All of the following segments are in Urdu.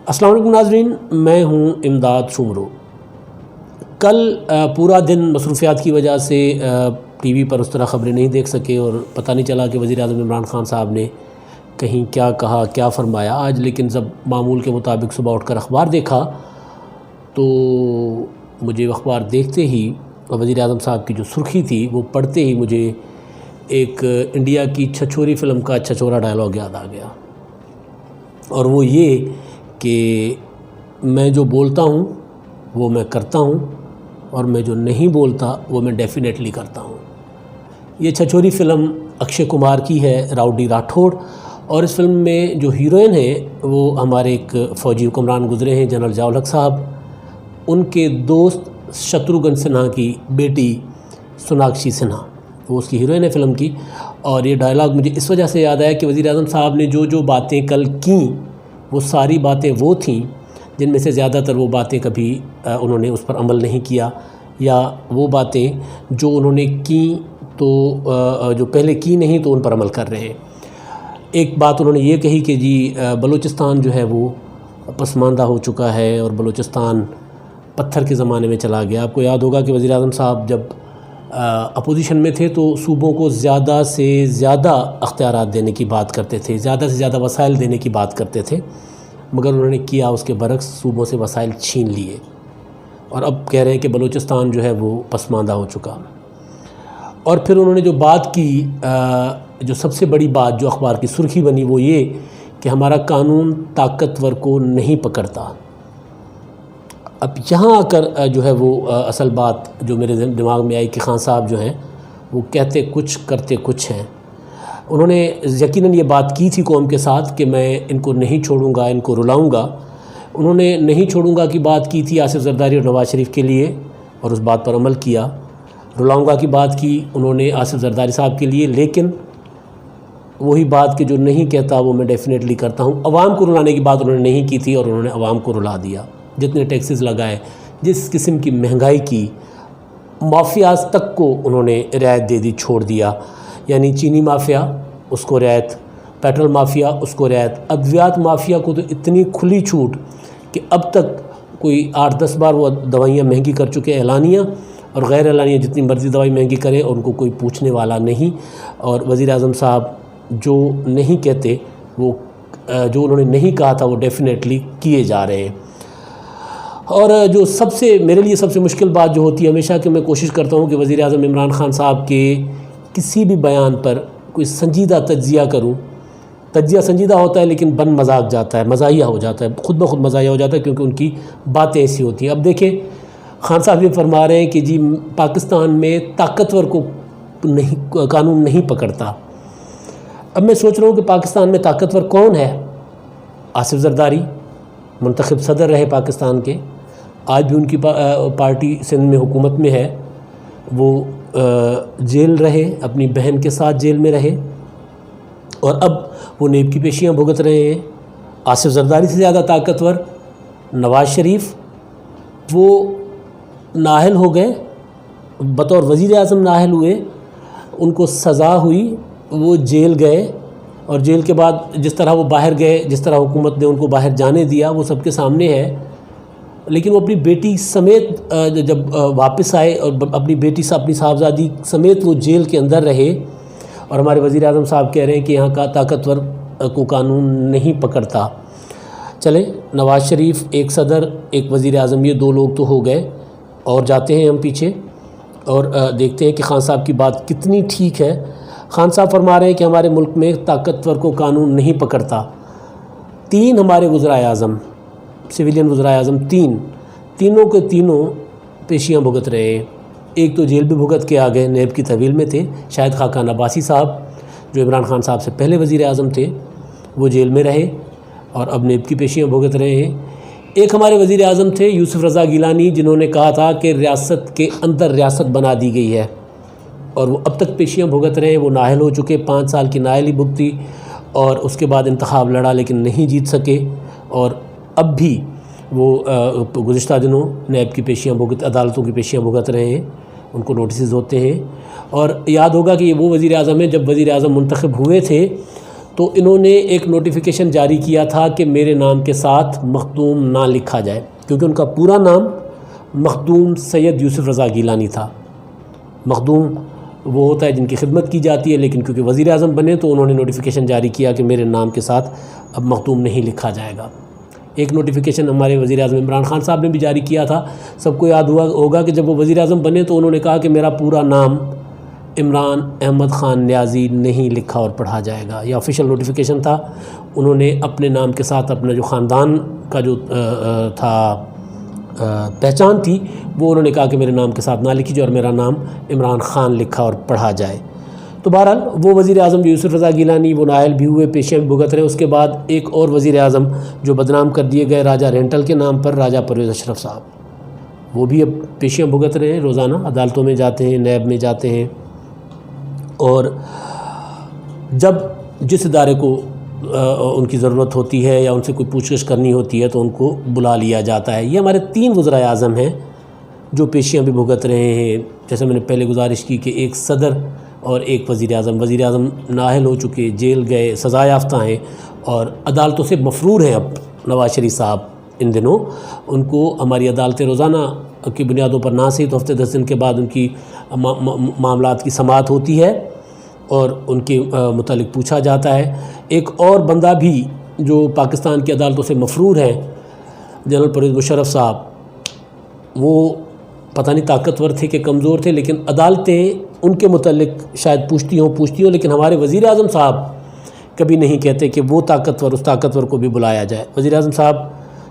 السلام علیکم ناظرین، میں ہوں امداد شمرو۔ کل پورا دن مصروفیات کی وجہ سے ٹی وی پر اس طرح خبریں نہیں دیکھ سکے اور پتہ نہیں چلا کہ وزیر اعظم عمران خان صاحب نے کہیں کیا کہا، کیا فرمایا آج۔ لیکن جب معمول کے مطابق صبح اٹھ کر اخبار دیکھا تو مجھے اخبار دیکھتے ہی وزیر اعظم صاحب کی جو سرخی تھی وہ پڑھتے ہی مجھے ایک انڈیا کی چھچوری فلم کا چھچورا ڈائلاگ یاد آ گیا، اور وہ یہ کہ میں جو بولتا ہوں وہ میں کرتا ہوں، اور میں جو نہیں بولتا وہ میں ڈیفینیٹلی کرتا ہوں۔ یہ چھچوری فلم اکشے کمار کی ہے، راؤڈی راٹھوڑ، اور اس فلم میں جو ہیروئن ہیں وہ ہمارے ایک فوجی حکمران گزرے ہیں، جنرل ضیاء الحق صاحب، ان کے دوست شتروگھن سنہا کی بیٹی سوناکشی سنہا، وہ اس کی ہیروئن ہے فلم کی۔ اور یہ ڈائلاگ مجھے اس وجہ سے یاد آیا کہ وزیر اعظم صاحب نے جو باتیں کل کیں وہ ساری باتیں وہ تھیں جن میں سے زیادہ تر وہ باتیں کبھی انہوں نے اس پر عمل نہیں کیا، یا وہ باتیں جو انہوں نے کیں تو جو پہلے کی نہیں تو ان پر عمل کر رہے ہیں۔ ایک بات انہوں نے یہ کہی کہ جی بلوچستان جو ہے وہ پسماندہ ہو چکا ہے اور بلوچستان پتھر کے زمانے میں چلا گیا۔ آپ کو یاد ہوگا کہ وزیر اعظم صاحب جب اپوزیشن میں تھے تو صوبوں کو زیادہ سے زیادہ اختیارات دینے کی بات کرتے تھے، زیادہ سے زیادہ وسائل دینے کی بات کرتے تھے، مگر انہوں نے کیا اس کے برعکس، صوبوں سے وسائل چھین لیے، اور اب کہہ رہے ہیں کہ بلوچستان جو ہے وہ پسماندہ ہو چکا۔ اور پھر انہوں نے جو بات کی، جو سب سے بڑی بات جو اخبار کی سرخی بنی وہ یہ کہ ہمارا قانون طاقتور کو نہیں پکڑتا۔ اب یہاں آ کر جو ہے وہ اصل بات جو میرے دماغ میں آئی کہ خان صاحب جو ہیں وہ کہتے کچھ کرتے کچھ ہیں۔ انہوں نے یقیناً یہ بات کی تھی قوم کے ساتھ کہ میں ان کو نہیں چھوڑوں گا، ان کو رلاؤں گا۔ انہوں نے نہیں چھوڑوں گا کی بات کی تھی آصف زرداری اور نواز شریف کے لیے، اور اس بات پر عمل کیا۔ رلاؤں گا کی بات کی انہوں نے آصف زرداری صاحب کے لیے، لیکن وہی بات کہ جو نہیں کہتا وہ میں ڈیفینیٹلی کرتا ہوں۔ عوام کو رلانے کی بات انہوں نے نہیں کی تھی اور انہوں نے عوام کو رلا دیا۔ جتنے ٹیکسز لگائے، جس قسم کی مہنگائی کی، مافیاز تک کو انہوں نے رعایت دے دی، چھوڑ دیا۔ یعنی چینی مافیا اس کو رعایت، پیٹرول مافیا اس کو رعایت، ادویات مافیا کو تو اتنی کھلی چھوٹ کہ اب تک کوئی 8-10 بار وہ دوائیاں مہنگی کر چکے، اعلانیہ اور غیر اعلانیہ، جتنی مرضی دوائی مہنگی کرے اور ان کو کوئی پوچھنے والا نہیں۔ اور وزیر اعظم صاحب جو نہیں کہتے، وہ جو انہوں نے نہیں کہا تھا وہ ڈیفینیٹلی کیے جا رہے ہیں۔ اور جو سب سے میرے لیے سب سے مشکل بات جو ہوتی ہے ہمیشہ کہ میں کوشش کرتا ہوں کہ وزیر اعظم عمران خان صاحب کے کسی بھی بیان پر کوئی سنجیدہ تجزیہ کروں۔ تجزیہ سنجیدہ ہوتا ہے لیکن بن مذاق جاتا ہے، مزاحیہ ہو جاتا ہے، خود بخود مزاحیہ ہو جاتا ہے، کیونکہ ان کی باتیں ایسی ہوتی ہیں۔ اب دیکھیں خان صاحب یہ فرما رہے ہیں کہ جی پاکستان میں طاقتور کو قانون نہیں پکڑتا۔ اب میں سوچ رہا ہوں کہ پاکستان میں طاقتور کون ہے؟ آصف زرداری منتخب صدر رہے پاکستان کے، آج بھی ان کی پارٹی سندھ میں حکومت میں ہے، وہ جیل رہے، اپنی بہن کے ساتھ جیل میں رہے، اور اب وہ نیب کی پیشیاں بھگت رہے ہیں۔ آصف زرداری سے زیادہ طاقتور نواز شریف، وہ نااہل ہو گئے، بطور وزیر اعظم نااہل ہوئے، ان کو سزا ہوئی، وہ جیل گئے، اور جیل کے بعد جس طرح وہ باہر گئے، جس طرح حکومت نے ان کو باہر جانے دیا وہ سب کے سامنے ہے۔ لیکن وہ اپنی بیٹی سمیت جب واپس آئے اور اپنی بیٹی سے اپنی صاحبزادی سمیت وہ جیل کے اندر رہے، اور ہمارے وزیر اعظم صاحب کہہ رہے ہیں کہ یہاں کا طاقتور کو قانون نہیں پکڑتا۔ چلیں، نواز شریف ایک صدر، ایک وزیر اعظم، یہ دو لوگ تو ہو گئے، اور جاتے ہیں ہم پیچھے اور دیکھتے ہیں کہ خان صاحب کی بات کتنی ٹھیک ہے۔ خان صاحب فرما رہے ہیں کہ ہمارے ملک میں طاقتور کو قانون نہیں پکڑتا۔ 3 ہمارے وزرائے اعظم، سویلین وزرائے اعظم، تینوں کے تینوں پیشیاں بھگت رہے ہیں۔ ایک تو جیل بھی بھگت کے آ گئے، نیب کی تحویل میں تھے، شاہد خاقان عباسی صاحب جو عمران خان صاحب سے پہلے وزیر اعظم تھے، وہ جیل میں رہے اور اب نیب کی پیشیاں بھگت رہے ہیں۔ ایک ہمارے وزیر اعظم تھے یوسف رضا گیلانی، جنہوں نے کہا تھا کہ ریاست کے اندر ریاست بنا دی گئی ہے، اور وہ اب تک پیشیاں بھگت رہے ہیں۔ وہ نااہل ہو چکے، 5 سال کی نااہلی بھگتی، اور اس کے بعد انتخاب لڑا لیکن نہیں جیت سکے، اور اب بھی وہ گزشتہ دنوں نیب کی پیشیاں بھگت، عدالتوں کی پیشیاں بھگت رہے ہیں، ان کو نوٹسز ہوتے ہیں۔ اور یاد ہوگا کہ یہ وہ وزیر اعظم ہیں جب وزیر اعظم منتخب ہوئے تھے تو انہوں نے ایک نوٹیفیکیشن جاری کیا تھا کہ میرے نام کے ساتھ مخدوم نہ لکھا جائے، کیونکہ ان کا پورا نام مخدوم سید یوسف رضا گیلانی تھا۔ مخدوم وہ ہوتا ہے جن کی خدمت کی جاتی ہے، لیکن کیونکہ وزیر اعظم بنے تو انہوں نے نوٹیفیکیشن جاری کیا کہ میرے نام کے ساتھ اب مخدوم نہیں لکھا جائے گا۔ ایک نوٹیفیکیشن ہمارے وزیر اعظم عمران خان صاحب نے بھی جاری کیا تھا۔ سب کو یاد ہوگا کہ جب وہ وزیر اعظم بنے تو انہوں نے کہا کہ میرا پورا نام عمران احمد خان نیازی نہیں لکھا اور پڑھا جائے گا۔ یہ آفیشیل نوٹیفیکیشن تھا۔ انہوں نے اپنے نام کے ساتھ اپنا جو خاندان کا جو تھا پہچان تھی وہ انہوں نے کہا کہ میرے نام کے ساتھ نہ لکھی جائے اور میرا نام عمران خان لکھا اور پڑھا جائے۔ تو بہرحال وہ وزیر اعظم جو یوسف رضا گیلانی وہ نائل بھی ہوئے، پیشیاں بھی بھگت رہے۔ اس کے بعد ایک اور وزیر اعظم جو بدنام کر دیے گئے راجہ رینٹل کے نام پر، راجہ پرویز اشرف صاحب، وہ بھی اب پیشیاں بھگت رہے ہیں، روزانہ عدالتوں میں جاتے ہیں، نیب میں جاتے ہیں، اور جب جس ادارے کو ان کی ضرورت ہوتی ہے یا ان سے کوئی پوچھ گچھ کرنی ہوتی ہے تو ان کو بلا لیا جاتا ہے۔ یہ ہمارے 3 وزرائے اعظم ہیں جو پیشیاں بھی بھگت رہے ہیں۔ جیسے میں نے پہلے گزارش کی کہ ایک صدر اور ایک وزیر اعظم نااہل ہو چکے، جیل گئے، سزا یافتہ ہیں اور عدالتوں سے مفرور ہیں۔ اب نواز شریف صاحب ان دنوں ان کو ہماری عدالتیں روزانہ کی بنیادوں پر نہ صحیح تو ہفتے 10 دن کے بعد ان کی معاملات کی سماعت ہوتی ہے اور ان کے متعلق پوچھا جاتا ہے۔ ایک اور بندہ بھی جو پاکستان کی عدالتوں سے مفرور ہے، جنرل پرویز مشرف صاحب، وہ پتہ نہیں طاقتور تھے کہ کمزور تھے، لیکن عدالتیں ان کے متعلق شاید پوچھتی ہوں، لیکن ہمارے وزیر اعظم صاحب کبھی نہیں کہتے کہ وہ طاقتور، اس طاقتور کو بھی بلایا جائے۔ وزیر اعظم صاحب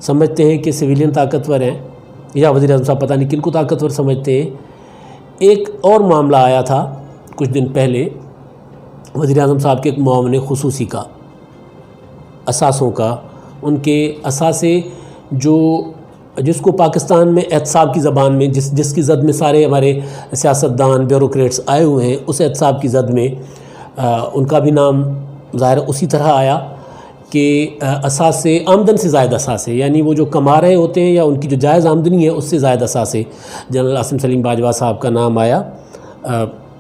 سمجھتے ہیں کہ سویلین طاقتور ہیں، یا وزیر اعظم صاحب پتہ نہیں کن کو طاقتور سمجھتے ہیں۔ ایک اور معاملہ آیا تھا کچھ دن پہلے، وزیر اعظم صاحب کے ایک معاون خصوصی کا، اثاثوں کا، ان کے اثاثے جس کو پاکستان میں احتساب کی زبان میں جس کی زد میں سارے ہمارے سیاستدان بیوروکریٹس آئے ہوئے ہیں، اس احتساب کی زد میں ان کا بھی نام ظاہر اسی طرح آیا کہ اثاثے، آمدن سے زائد اثاثے، یعنی وہ جو کما رہے ہوتے ہیں یا ان کی جو جائز آمدنی ہے اس سے زائد اثاثے۔ جنرل عاصم سلیم باجوہ صاحب کا نام آیا،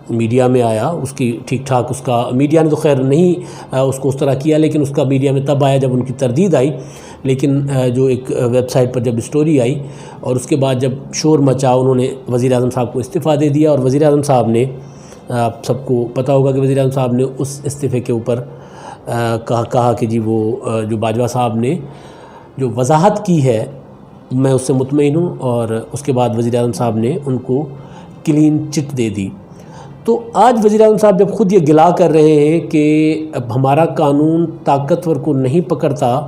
میڈیا میں آیا، اس کی ٹھیک ٹھاک، اس کا میڈیا نے تو خیر نہیں اس کو اس طرح کیا، لیکن اس کا میڈیا میں تب آیا جب ان کی تردید آئی، لیکن جو ایک ویب سائٹ پر جب اسٹوری آئی اور اس کے بعد جب شور مچا، انہوں نے وزیر اعظم صاحب کو استعفیٰ دے دیا، اور وزیر اعظم صاحب نے، آپ سب کو پتہ ہوگا کہ وزیر اعظم صاحب نے اس استعفے کے اوپر کہا کہ جی وہ جو باجوہ صاحب نے جو وضاحت کی ہے میں اس سے مطمئن ہوں، اور اس کے بعد وزیر اعظم صاحب نے ان کو کلین چٹ دے دی۔ تو آج وزیر اعظم صاحب جب خود یہ گلا کر رہے ہیں کہ اب ہمارا قانون طاقتور کو نہیں پکڑتا،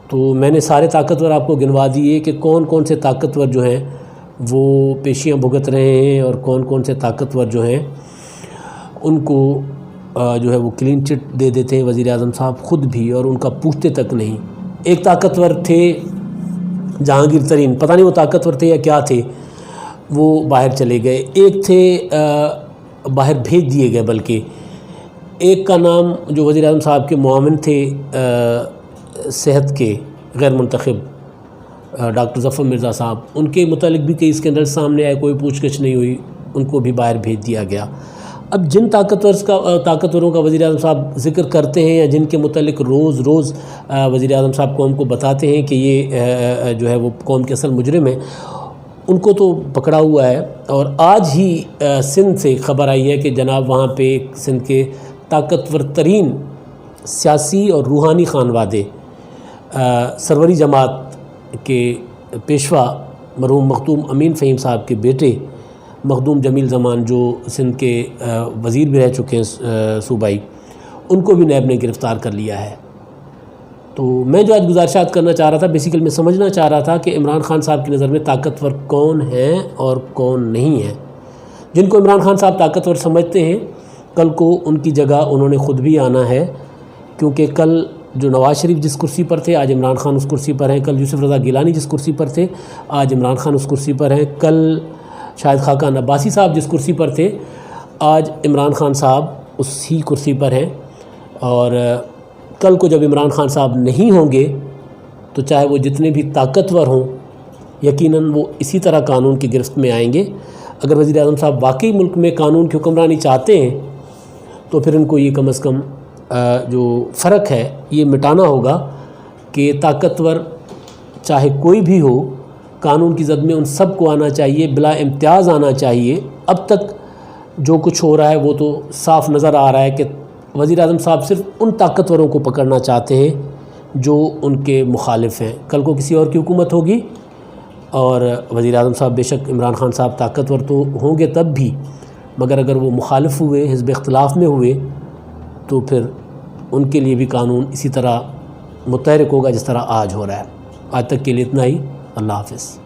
تو میں نے سارے طاقتور آپ کو گنوا دیے کہ کون کون سے طاقتور جو ہیں وہ پیشیاں بھگت رہے ہیں اور کون کون سے طاقتور جو ہیں ان کو جو ہے وہ کلین چٹ دے دیتے ہیں وزیر اعظم صاحب خود بھی، اور ان کا پوچھتے تک نہیں۔ ایک طاقتور تھے جہانگیر ترین، پتہ نہیں وہ طاقتور تھے یا کیا تھے، وہ باہر چلے گئے۔ ایک تھے باہر بھیج دیے گئے، بلکہ ایک کا نام جو وزیر اعظم صاحب کے معاون تھے صحت کے غیر منتخب، ڈاکٹر ظفر مرزا صاحب، ان کے متعلق بھی کئی اسکینڈل سامنے آئے، کوئی پوچھ گچھ نہیں ہوئی، ان کو بھی باہر بھیج دیا گیا۔ اب جن طاقتوروں کا وزیر اعظم صاحب ذکر کرتے ہیں یا جن کے متعلق روز وزیر اعظم صاحب قوم کو بتاتے ہیں کہ یہ جو ہے وہ قوم کے اصل مجرم ہیں، ان کو تو پکڑا ہوا ہے۔ اور آج ہی سندھ سے خبر آئی ہے کہ جناب وہاں پہ سندھ کے طاقتور ترین سیاسی اور روحانی خانوادے، سروری جماعت کے پیشوا مرحوم مخدوم امین فہیم صاحب کے بیٹے مخدوم جمیل زمان، جو سندھ کے وزیر بھی رہ چکے ہیں صوبائی، ان کو بھی نیب نے گرفتار کر لیا ہے۔ تو میں جو آج گزارشات کرنا چاہ رہا تھا، بیسیکل میں سمجھنا چاہ رہا تھا کہ عمران خان صاحب کی نظر میں طاقتور کون ہیں اور کون نہیں ہیں۔ جن کو عمران خان صاحب طاقتور سمجھتے ہیں، کل کو ان کی جگہ انہوں نے خود بھی آنا ہے، کیونکہ کل جو نواز شریف جس کرسی پر تھے آج عمران خان اس کرسی پر ہیں، کل یوسف رضا گیلانی جس کرسی پر تھے آج عمران خان اس کرسی پر ہیں، کل شاہد خاقان عباسی صاحب جس کرسی پر تھے آج عمران خان صاحب اسی کرسی پر ہیں، اور کل کو جب عمران خان صاحب نہیں ہوں گے تو چاہے وہ جتنے بھی طاقتور ہوں، یقیناً وہ اسی طرح قانون کی گرفت میں آئیں گے۔ اگر وزیر اعظم صاحب واقعی ملک میں قانون کی حکمرانی چاہتے ہیں تو پھر ان کو یہ کم از کم جو فرق ہے یہ مٹانا ہوگا کہ طاقتور چاہے کوئی بھی ہو قانون کی زد میں ان سب کو آنا چاہیے، بلا امتیاز آنا چاہیے۔ اب تک جو کچھ ہو رہا ہے وہ تو صاف نظر آ رہا ہے کہ وزیر اعظم صاحب صرف ان طاقتوروں کو پکڑنا چاہتے ہیں جو ان کے مخالف ہیں۔ کل کو کسی اور کی حکومت ہوگی اور وزیر اعظم صاحب بے شک عمران خان صاحب طاقتور تو ہوں گے تب بھی، مگر اگر وہ مخالف ہوئے، حزب اختلاف میں ہوئے، تو پھر ان کے لیے بھی قانون اسی طرح متحرک ہوگا جس طرح آج ہو رہا ہے۔ آج تک کے لیے اتنا ہی۔ اللہ حافظ۔